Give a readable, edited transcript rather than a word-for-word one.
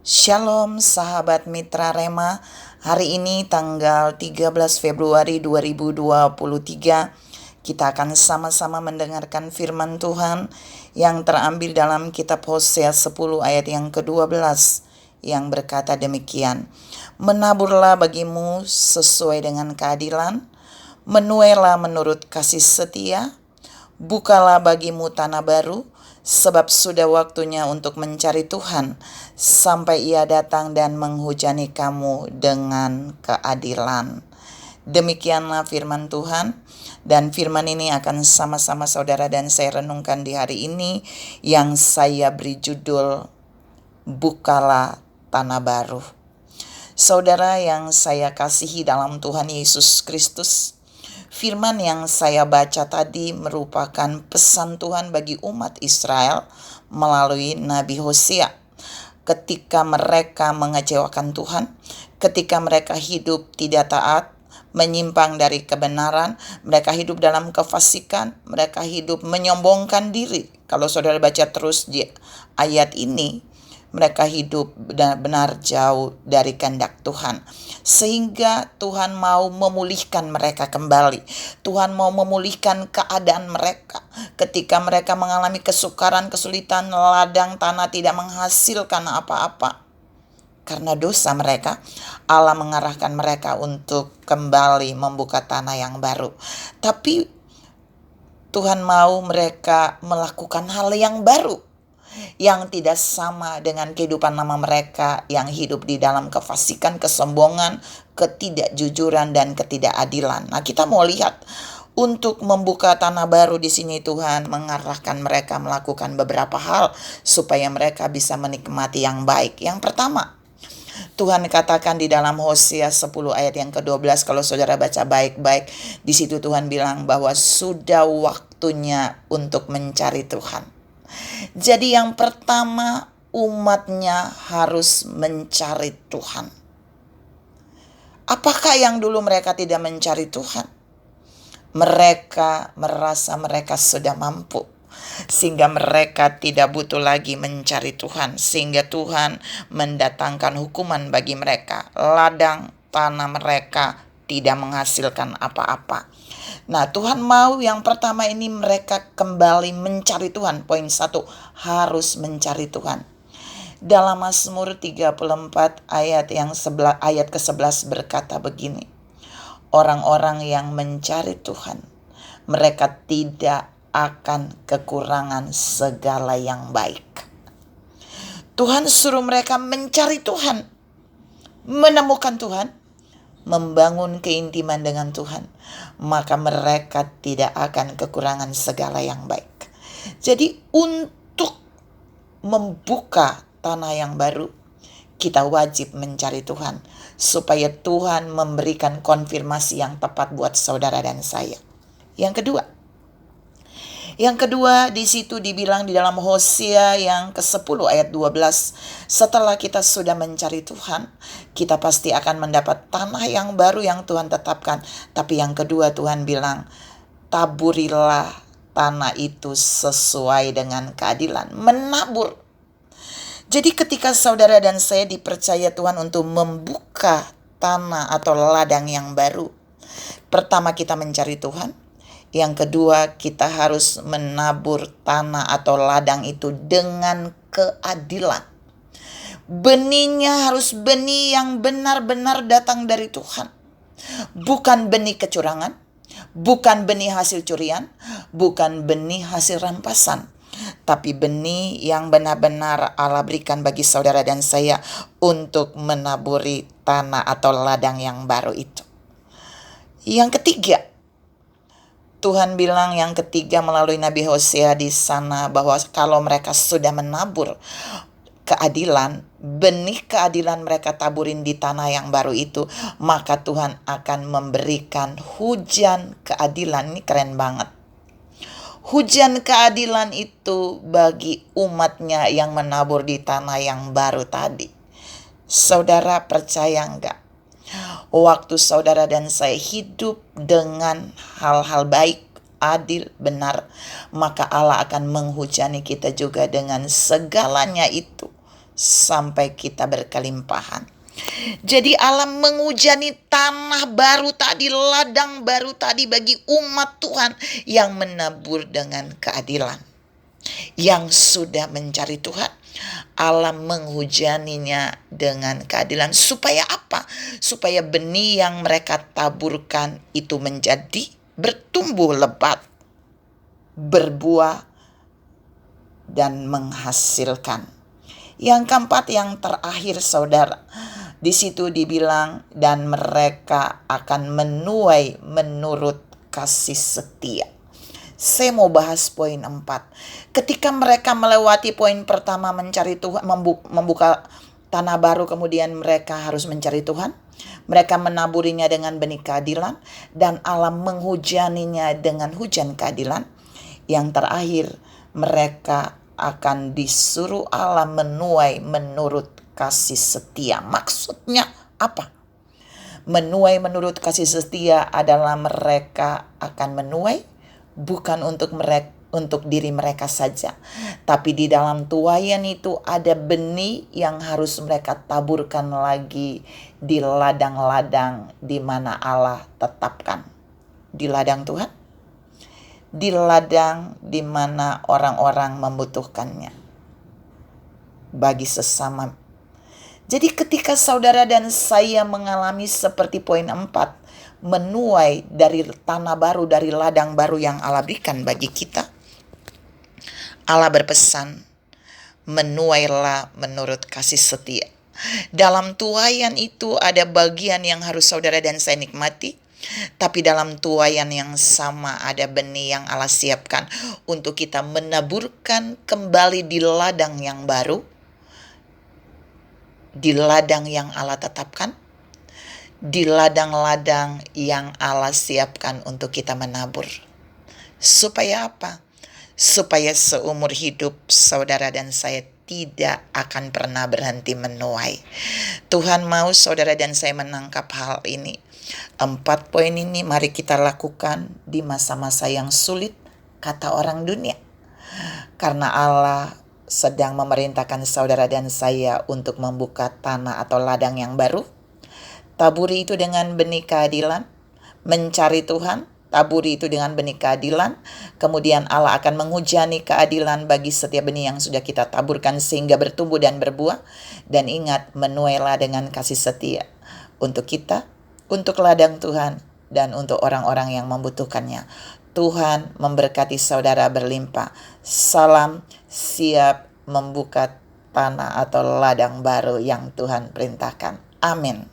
Shalom sahabat Mitra Rema, hari ini tanggal 13 Februari 2023, kita akan sama-sama mendengarkan firman Tuhan yang terambil dalam kitab Hosea 10 ayat yang ke-12 yang berkata demikian. Menaburlah bagimu sesuai dengan keadilan, menuailah menurut kasih setia, bukalah bagimu tanah baru, sebab sudah waktunya untuk mencari Tuhan, sampai Ia datang dan menghujani kamu dengan keadilan. Demikianlah firman Tuhan, dan firman ini akan sama-sama saudara dan saya renungkan di hari ini, yang saya beri judul, Bukalah Tanah Baru. Saudara yang saya kasihi dalam Tuhan Yesus Kristus, firman yang saya baca tadi merupakan pesan Tuhan bagi umat Israel melalui Nabi Hosea. Ketika mereka mengecewakan Tuhan, ketika mereka hidup tidak taat, menyimpang dari kebenaran, mereka hidup dalam kefasikan, mereka hidup menyombongkan diri. Kalau saudara baca terus di ayat ini, mereka hidup benar-benar jauh dari kehendak Tuhan. Sehingga Tuhan mau memulihkan mereka kembali. Tuhan mau memulihkan keadaan mereka. Ketika mereka mengalami kesukaran, kesulitan, ladang tanah tidak menghasilkan apa-apa. Karena dosa mereka, Allah mengarahkan mereka untuk kembali membuka tanah yang baru. Tapi Tuhan mau mereka melakukan hal yang baru, yang tidak sama dengan kehidupan lama mereka yang hidup di dalam kefasikan, kesombongan, ketidakjujuran, dan ketidakadilan. Nah, kita mau lihat untuk membuka tanah baru di sini Tuhan mengarahkan mereka melakukan beberapa hal supaya mereka bisa menikmati yang baik. Yang pertama, Tuhan katakan di dalam Hosea 10 ayat yang ke-12, kalau saudara baca baik-baik, di situ Tuhan bilang bahwa sudah waktunya untuk mencari Tuhan. Jadi yang pertama, umatnya harus mencari Tuhan. Apakah yang dulu mereka tidak mencari Tuhan? Mereka merasa mereka sudah mampu, sehingga mereka tidak butuh lagi mencari Tuhan, sehingga Tuhan mendatangkan hukuman bagi mereka. Ladang tanah mereka tidak menghasilkan apa-apa. Nah, Tuhan mau yang pertama ini mereka kembali mencari Tuhan. Poin 1, harus mencari Tuhan. Dalam Mazmur 34 ayat ke-11 berkata begini. Orang-orang yang mencari Tuhan, mereka tidak akan kekurangan segala yang baik. Tuhan suruh mereka mencari Tuhan, menemukan Tuhan, membangun keintiman dengan Tuhan, maka mereka tidak akan kekurangan segala yang baik. Jadi untuk membuka tanah yang baru, kita wajib mencari Tuhan, supaya Tuhan memberikan konfirmasi yang tepat buat saudara dan saya. Yang kedua di situ dibilang di dalam Hosea yang ke-10 ayat 12, setelah kita sudah mencari Tuhan, kita pasti akan mendapat tanah yang baru yang Tuhan tetapkan. Tapi yang kedua Tuhan bilang, taburilah tanah itu sesuai dengan keadilan, menabur. Jadi ketika saudara dan saya dipercaya Tuhan untuk membuka tanah atau ladang yang baru, pertama kita mencari Tuhan. Yang kedua, kita harus menabur tanah atau ladang itu dengan keadilan. Benihnya harus benih yang benar-benar datang dari Tuhan. Bukan benih kecurangan, bukan benih hasil curian, bukan benih hasil rampasan. Tapi benih yang benar-benar Allah berikan bagi saudara dan saya untuk menaburi tanah atau ladang yang baru itu. Yang ketiga, Tuhan bilang yang ketiga melalui Nabi Hosea di sana bahwa kalau mereka sudah menabur keadilan, benih keadilan mereka taburin di tanah yang baru itu, maka Tuhan akan memberikan hujan keadilan. Ini keren banget. Hujan keadilan itu bagi umatnya yang menabur di tanah yang baru tadi. Saudara percaya enggak? Waktu saudara dan saya hidup dengan hal-hal baik, adil, benar, maka Allah akan menghujani kita juga dengan segalanya itu. sampai kita berkelimpahan. Jadi Allah menghujani tanah baru tadi, ladang baru tadi bagi umat Tuhan yang menabur dengan keadilan, yang sudah mencari Tuhan. Allah menghujaninya dengan keadilan. Supaya apa? Supaya benih yang mereka taburkan itu menjadi bertumbuh lebat, berbuah, dan menghasilkan. Yang keempat, yang terakhir saudara, di situ dibilang dan mereka akan menuai menurut kasih setia. Saya mau bahas poin 4. Ketika mereka melewati poin pertama mencari Tuhan, membuka tanah baru, kemudian mereka harus mencari Tuhan. Mereka menaburinya dengan benih keadilan dan Allah menghujaninya dengan hujan keadilan. Yang terakhir, mereka akan disuruh Allah menuai menurut kasih setia. Maksudnya apa? Menuai menurut kasih setia adalah mereka akan menuai bukan untuk diri mereka saja, tapi di dalam tuaian itu ada benih yang harus mereka taburkan lagi di ladang-ladang di mana Allah tetapkan. Di ladang Tuhan, di ladang di mana orang-orang membutuhkannya, bagi sesama. Jadi ketika saudara dan saya mengalami seperti poin 4, menuai dari tanah baru, dari ladang baru yang Allah berikan bagi kita, Allah berpesan, menuailah menurut kasih setia. Dalam tuaian itu ada bagian yang harus saudara dan saya nikmati, tapi dalam tuaian yang sama ada benih yang Allah siapkan untuk kita menaburkan kembali di ladang yang baru, di ladang yang Allah tetapkan, di ladang-ladang yang Allah siapkan untuk kita menabur. Supaya apa? Supaya seumur hidup saudara dan saya tidak akan pernah berhenti menuai. Tuhan mau saudara dan saya menangkap hal ini. 4 poin ini mari kita lakukan di masa-masa yang sulit, kata orang dunia. Karena Allah sedang memerintahkan saudara dan saya untuk membuka tanah atau ladang yang baru. Taburi itu dengan benih keadilan. Mencari Tuhan, taburi itu dengan benih keadilan. Kemudian Allah akan menghujani keadilan bagi setiap benih yang sudah kita taburkan sehingga bertumbuh dan berbuah. Dan ingat, menuailah dengan kasih setia untuk kita, untuk ladang Tuhan, dan untuk orang-orang yang membutuhkannya. Tuhan memberkati saudara berlimpah. Salam siap membuka tanah atau ladang baru yang Tuhan perintahkan. Amin.